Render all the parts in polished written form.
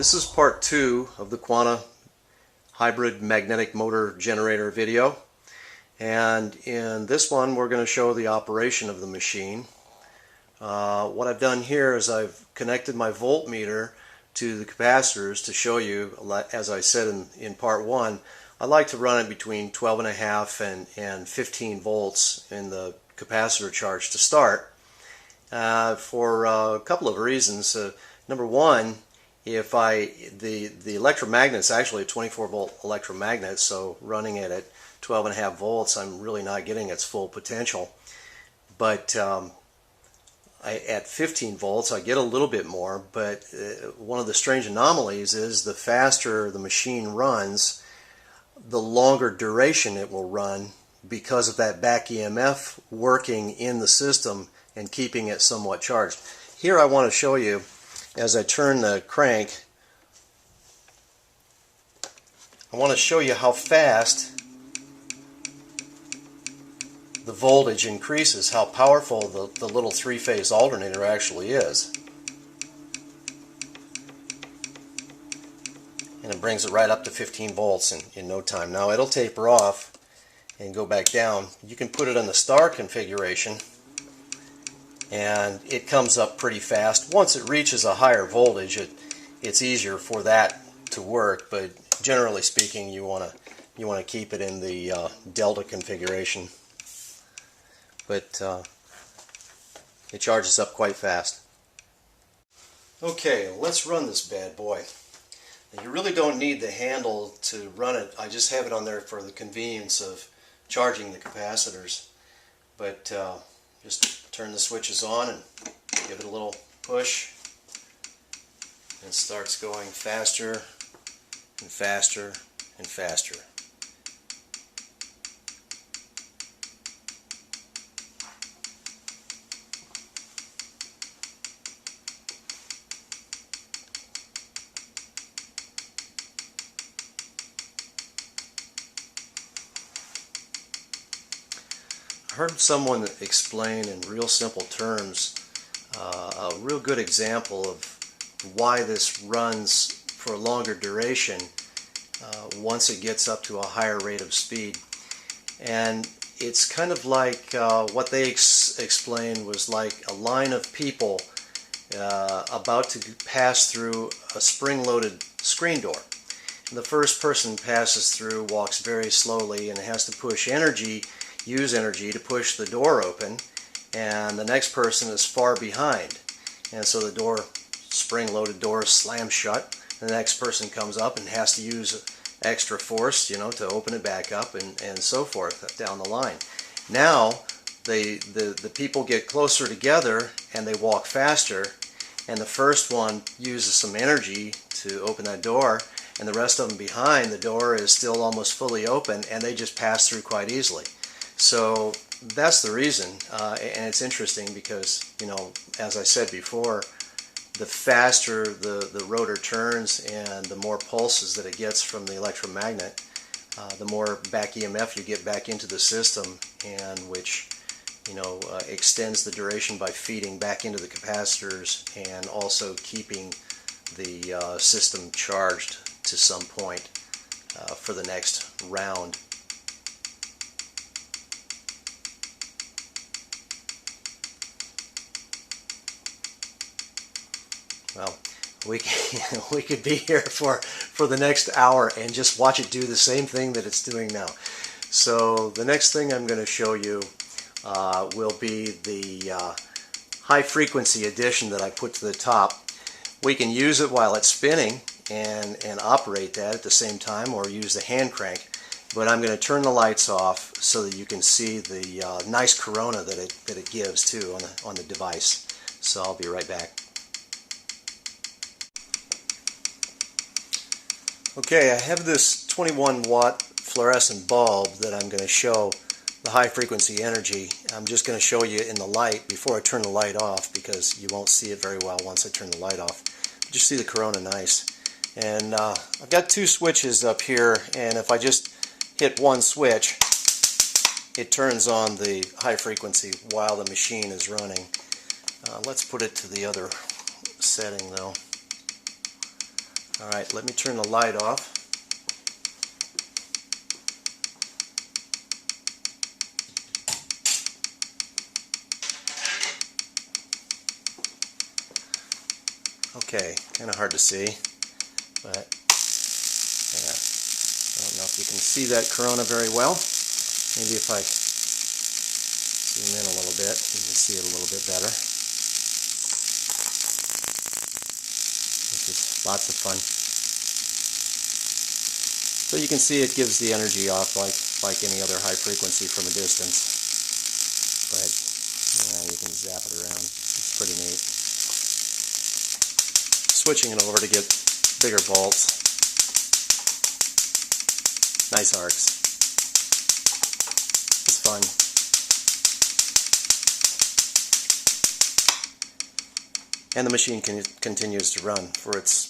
This is part 2 of the Quanta hybrid magnetic motor generator video, and in this one we're going to show the operation of the machine. What I've done here is I've connected my voltmeter to the capacitors to show you, as I said in part 1, I like to run it between 12.5 and 15 volts in the capacitor charge to start for a couple of reasons. Number one, if the electromagnet's actually a 24 volt electromagnet, so running it at 12.5 volts I'm really not getting its full potential. But at 15 volts I get a little bit more, but one of the strange anomalies is the faster the machine runs, the longer duration it will run because of that back EMF working in the system and keeping it somewhat charged. Here I want to show you, as I turn the crank, I want to show you how fast the voltage increases, how powerful the little three-phase alternator actually is. And it brings it right up to 15 volts in no time. Now it'll taper off and go back down. You can put it in the star configuration and it comes up pretty fast. Once it reaches a higher voltage, it's easier for that to work, but generally speaking you want to keep it in the delta configuration. But it charges up quite fast. Okay, let's run this bad boy. Now, you really don't need the handle to run it. I just have it on there for the convenience of charging the capacitors. But just turn the switches on and give it a little push, and it starts going faster and faster and faster. I heard someone explain in real simple terms a real good example of why this runs for a longer duration once it gets up to a higher rate of speed. And it's kind of like what they explained was like a line of people about to pass through a spring-loaded screen door. And the first person passes through walks very slowly and has to use energy to push the door open, and the next person is far behind, and so the spring-loaded door slams shut. The next person comes up and has to use extra force, to open it back up, and so forth down the line. Now the people get closer together and they walk faster, and the first one uses some energy to open that door, and the rest of them behind, the door is still almost fully open, and they just pass through quite easily. So that's the reason, and it's interesting because, as I said before, the faster the rotor turns and the more pulses that it gets from the electromagnet, the more back EMF you get back into the system, and which extends the duration by feeding back into the capacitors and also keeping the system charged to some point for the next round. Well, we could be here for the next hour and just watch it do the same thing that it's doing now. So the next thing I'm going to show you will be the high frequency addition that I put to the top. We can use it while it's spinning and operate that at the same time, or use the hand crank. But I'm going to turn the lights off so that you can see the nice corona that it gives too on the device. So I'll be right back. Okay, I have this 21 watt fluorescent bulb that I'm going to show the high frequency energy. I'm just going to show you in the light before I turn the light off, because you won't see it very well once I turn the light off. But you see the corona nice. And I've got two switches up here, and if I just hit one switch, it turns on the high frequency while the machine is running. Let's put it to the other setting though. Alright, let me turn the light off. Okay, kind of hard to see, but yeah, I don't know if you can see that corona very well. Maybe if I zoom in a little bit, you can see it a little bit better. This is lots of fun. So you can see it gives the energy off like any other high frequency from a distance, but you can zap it around. It's pretty neat. Switching it over to get bigger bolts. Nice arcs. It's fun. And the machine continues to run for its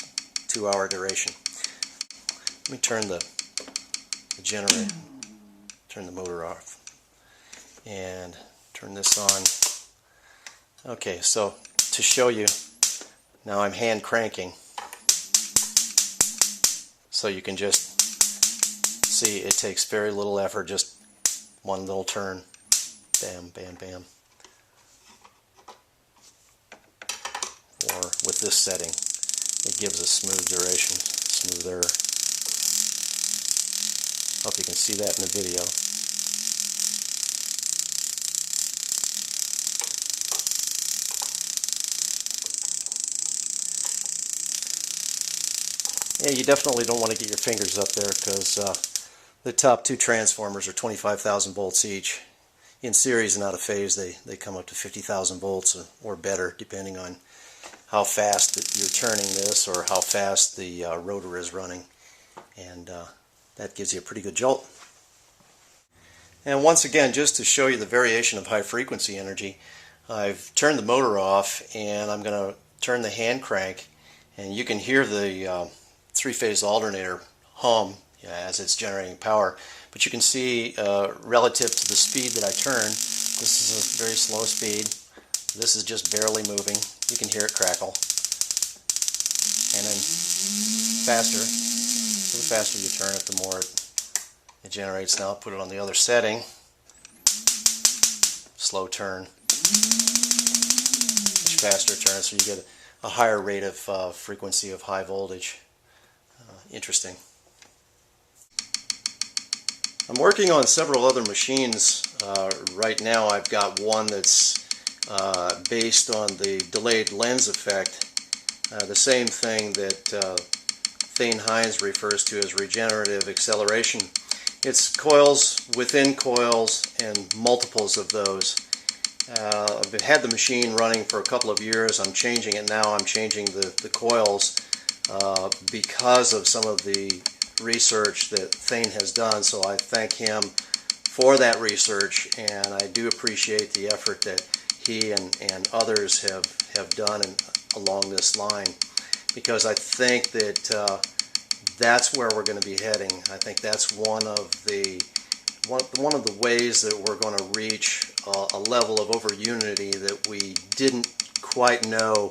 2-hour duration. Let me turn the generator, turn the motor off, and turn this on. Okay, so to show you, now I'm hand cranking, so you can just see it takes very little effort, just one little turn, bam, bam, bam. Or with this setting, it gives a smooth duration, smoother. Hope you can see that in the video. Yeah, you definitely don't want to get your fingers up there because the top 2 transformers are 25,000 volts each. In series and out of phase, they come up to 50,000 volts or better, depending on how fast you're turning this or how fast the rotor is running. And that gives you a pretty good jolt. And once again, just to show you the variation of high frequency energy, I've turned the motor off and I'm going to turn the hand crank, and you can hear the 3-phase alternator hum as it's generating power. But you can see relative to the speed that I turn, this is a very slow speed. This is just barely moving. You can hear it crackle. And then faster. So the faster you turn it, the more it generates. Now I'll put it on the other setting. Slow turn. Much faster turn, so you get a higher rate of frequency of high voltage. Interesting. I'm working on several other machines right now. I've got one that's based on the delayed lens effect, the same thing that Heinz refers to as regenerative acceleration. It's coils within coils and multiples of those. I've had the machine running for a couple of years. I'm changing it now. I'm changing the coils because of some of the research that Thane has done, so I thank him for that research, and I do appreciate the effort that he and others have done along this line, because I think that that's where we're going to be heading. I think that's one of the ways that we're going to reach a level of over unity that we didn't quite know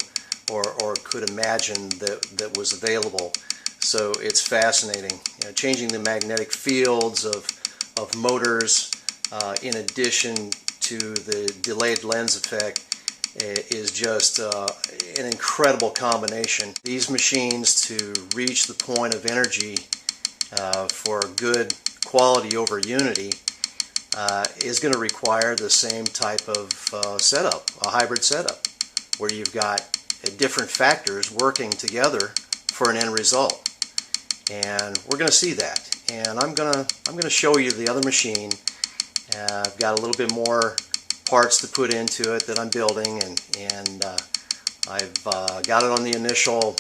or could imagine that was available. So it's fascinating. You know, changing the magnetic fields of motors in addition to the delayed lens effect is just an incredible combination. These machines, to reach the point of energy for good quality over unity, is going to require the same type of setup, a hybrid setup, where you've got different factors working together for an end result. And we're going to see that. And I'm going to show you the other machine. I've got a little bit more parts to put into it that I'm building, and I've got it on the initial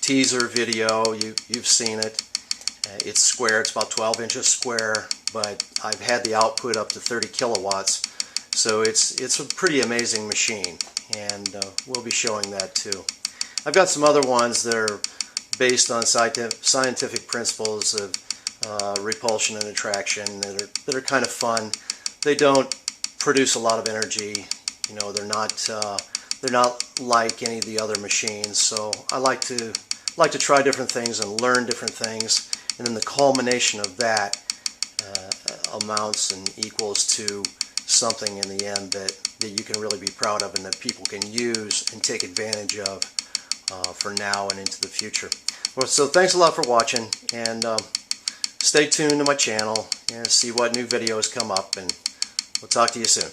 teaser video. You've seen it. It's square. It's about 12 inches square, but I've had the output up to 30 kilowatts. So it's a pretty amazing machine, and we'll be showing that too. I've got some other ones that are based on scientific principles of repulsion and attraction that are kind of fun. They don't produce a lot of energy. You know, they're not like any of the other machines. So I like to like to try different things and learn different things, and then the culmination of that amounts and equals to something in the end that you can really be proud of and that people can use and take advantage of for now and into the future. Well, so thanks a lot for watching, and stay tuned to my channel and see what new videos come up, and we'll talk to you soon.